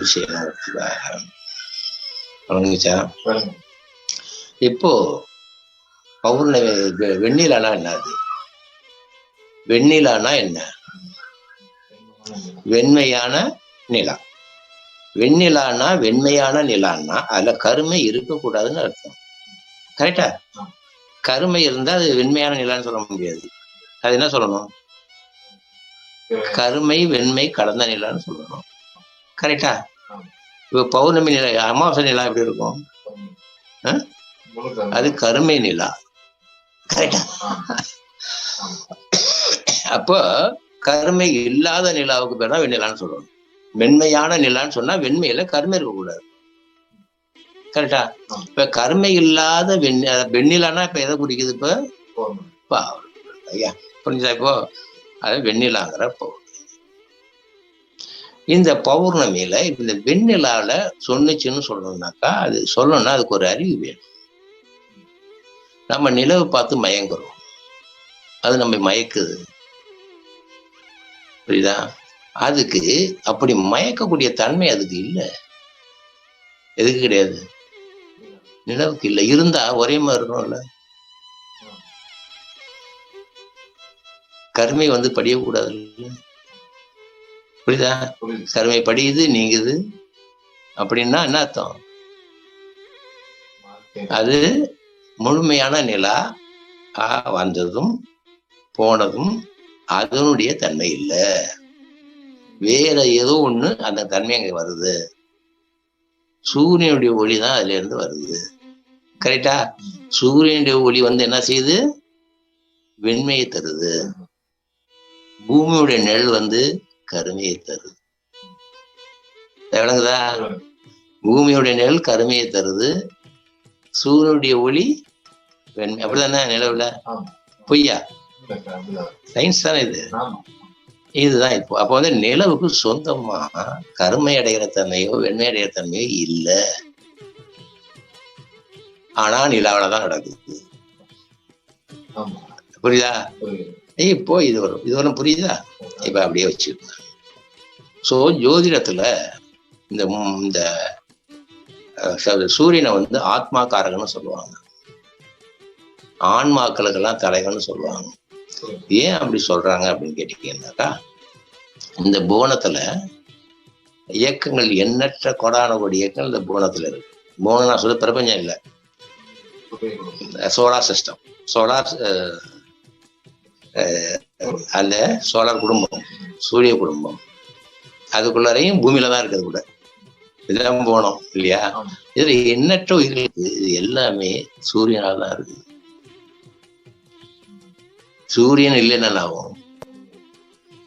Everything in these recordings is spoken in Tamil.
விஷயம் இப்போ பௌர்ணமி வெண்ணிலானா என்னது? வெண்ணிலானா என்ன? வெண்மையான நிலா. வெண்ணிலானா வெண்மையான நிலான்னா அதுல கருமை இருக்கக்கூடாதுன்னு அர்த்தம். கரெக்டா? கருமை இருந்தா அது வெண்மையான நிலான்னு சொல்ல முடியாது. அது என்ன சொல்லணும்? கருமை வெண்மை கலந்த நிலான்னு சொல்லணும். கரெக்டா? இப்போ பௌர்ணமி நிலா, அமாவாசை நிலா எப்படி இருக்கும்? அது கருமை நிலா. கரெக்டா? அப்போ கருமை இல்லாத நிலாவுக்கு பேர் தான் வெண்ணிலான்னு சொல்லணும். வெண்மையான நிலான்னு சொன்னா வெண்மையில கருமை இருக்கக்கூடாது. கரெக்டா? இப்ப கருமை இல்லாத வெண்ணிலானா இப்ப எதை குடிக்குது? இப்ப ஐயா புரிஞ்சா? இப்போ அது வெண்ணிலாங்கிற பௌர்ணமி. இந்த பௌர்ணமியில இந்த வெண்ணிலால சொன்னுச்சுன்னு சொல்லணும்னாக்கா, அது சொல்லணும்னா அதுக்கு ஒரு அறிவு வேணும். நம்ம நிலவு பார்த்து மயங்குறோம், அது நம்ம மயக்குது. புரியுதா? அதுக்கு அப்படி மயக்கக்கூடிய தன்மை அதுக்கு இல்லை. எதுக்கு கிடையாது? நிலவுக்கு இல்லை. இருந்தா ஒரே மாதிரி இருக்கணும்ல. கருமை படியக்கூடாது. புரியுதா? கருமை படியுது நீங்குது அப்படின்னா என்ன அர்த்தம்? அது முழுமையான நிலா வந்ததும் போனதும் அதனுடைய தன்மை இல்லை, வேற ஏதோ ஒண்ணு அந்த தன்மை அங்க வருது. சூரியனுடைய ஒளி தான் அதுல இருந்து வருது. கரெக்டா? சூரியனுடைய ஒளி என்ன செய்யுது? வெண்மையை தருது. பூமியுடைய நிழல் கருமையை தருது. விளங்குதா? பூமியுடைய நிழல் கருமையை தருது, சூரியனுடைய ஒளி வெண்மை. அப்படிதானே நிலவுல? பொய்யா? சயின்ஸ் தானே இது. இதுதான் இப்போ. அப்போ நிலவுக்கு சொந்தமா கருமை அடைகிற தன்மையோ வெண்மை அடைகிற தன்மையோ இல்லை. ஆனா நிலாவில்தான் நடக்குது. புரியுதா? இப்போ இது வரும் புரியுதா? இப்ப அப்படியே வச்சுக்கோங்க. சோ ஜோதிடத்துல இந்த சூரியனை ஆத்மாக்காரகன்னு சொல்லுவாங்க, ஆன்மாக்களுக்கெல்லாம் தலைகள்னு சொல்லுவாங்க. ஏன் அப்படி சொல்றாங்க அப்படின்னு கேட்டீங்கன்னாக்கா, இந்த புவனத்துல இயக்கங்கள் எண்ணற்ற கொடான கோடி இயக்கங்கள் இந்த புவனத்துல இருக்கு. புவனம் நான் சொல்ல பிரபஞ்சம் இல்லை, சோலார் சிஸ்டம். சோலார் அந்த சோலார் குடும்பம், சூரிய குடும்பம், அதுக்குள்ளாரையும் பூமியில தான் இருக்கிறது கூட. இதெல்லாம் போனோம் இல்லையா? இதுல எண்ணற்ற உயிர்களுக்கு இது எல்லாமே சூரியனால் தான் இருக்குது. சூரியன் இல்லைன்னா ஆகும்?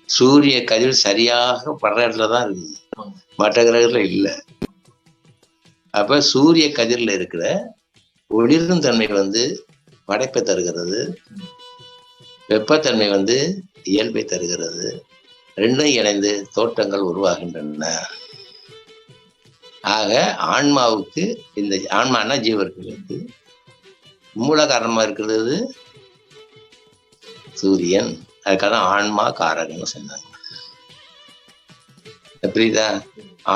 சூரிய கதிர் சரியாக படுற இடத்துல தான் இருக்குது, மற்ற கிரகத்துல இல்லை. அப்ப சூரிய கதிரில் இருக்கிற ஒளிரும் தன்மை படைப்பை தருகிறது, வெப்பத்தன்மை இயல்பை தருகிறது. ரெண்டும் இணைந்து தோற்றங்கள் உருவாகின்றன. ஆக ஆன்மாவுக்கு, இந்த ஆன்மானா ஜீவர்களுக்கு மூல காரணமா இருக்கிறது சூரியன். அதுக்காக ஆன்மா காரகன்னு சொன்னாங்க. புரியுதா?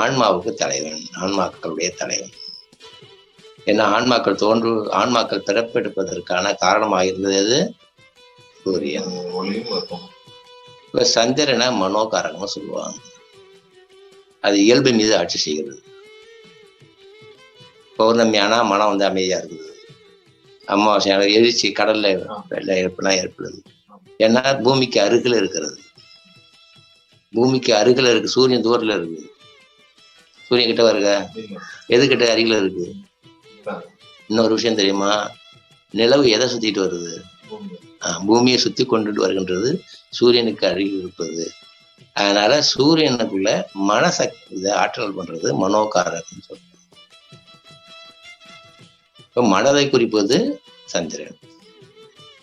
ஆன்மாவுக்கு தலைவன், ஆன்மாக்களுடைய தலைவன். ஏன்னா ஆன்மாக்கள் பிறப்பெடுப்பதற்கான காரணமாக இருந்தது சூரியன். இப்ப சந்திரனை மனோகாரகம்னு சொல்லுவாங்க, அது இயல்பு மீது ஆட்சி செய்கிறது. பௌர்ணமியானா மனம் அமைதியா இருக்குது, அமாவாசையான எழுச்சி கடல்ல ஏற்படுது. ஏன்னா பூமிக்கு அருகில் இருக்கிறது. பூமிக்கு அருகில் இருக்கு, சூரியன் தூரத்துல இருக்கு. சூரியன் கிட்ட வருக, எது கிட்ட அருகில இருக்கு? இன்னொரு விஷயம் தெரியுமா? நிலவு எதை சுத்திட்டு வருது? பூமியை சுத்தி கொண்டுட்டு வருகின்றது, சூரியனுக்கு அருகில் இருப்பது. அதனால சூரியனுக்குள்ள மனசக்தி ஆற்றல் பண்றது மனோகாரகன்னு சொல்றோம். இப்ப மனதை குறிப்பது சந்திரன்.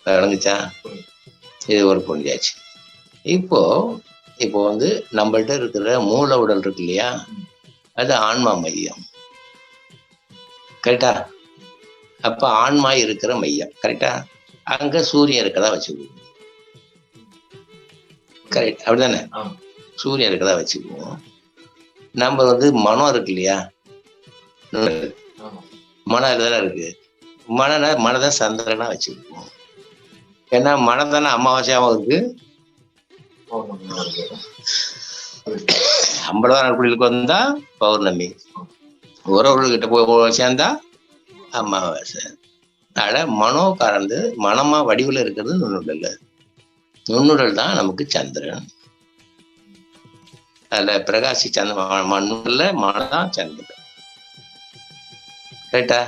விளங்குச்சா? இது ஒரு பொண்ணியாச்சு. இப்போ நம்மள்ட்ட இருக்கிற மூல உடல் இருக்கு இல்லையா, அது ஆன்மா மையம். கரெக்டா? அப்ப ஆன்மா இருக்கிற மையம். கரெக்டா? அங்க சூரியன் இருக்கதா வச்சுக்குவோம். கரெக்ட், அப்படிதானே? சூரியன் இருக்கதா வச்சுக்குவோம். நம்ம வந்து மனம் இருக்கு இல்லையா, மனம் இதுதானே இருக்கு. மனதான் சந்திரனா வச்சுக்குவோம். ஏன்னா மனம் தானே அமாவாசையாவும் இருக்கு, 50 நாள் கோயிலுக்கு வந்தா பௌர்ணமி, உறவுகள்கிட்ட போய் சேர்ந்தா அமாவாசை. அதனால மனோ கறந்து மனமா வடிவில் இருக்கிறது நுண்ணுடல். நுண்ணுடல் தான் நமக்கு சந்திரன். அதுல பிரகாசி சந்திரன், மண்ணுல மனதான் சந்திரன். ரைட்டா?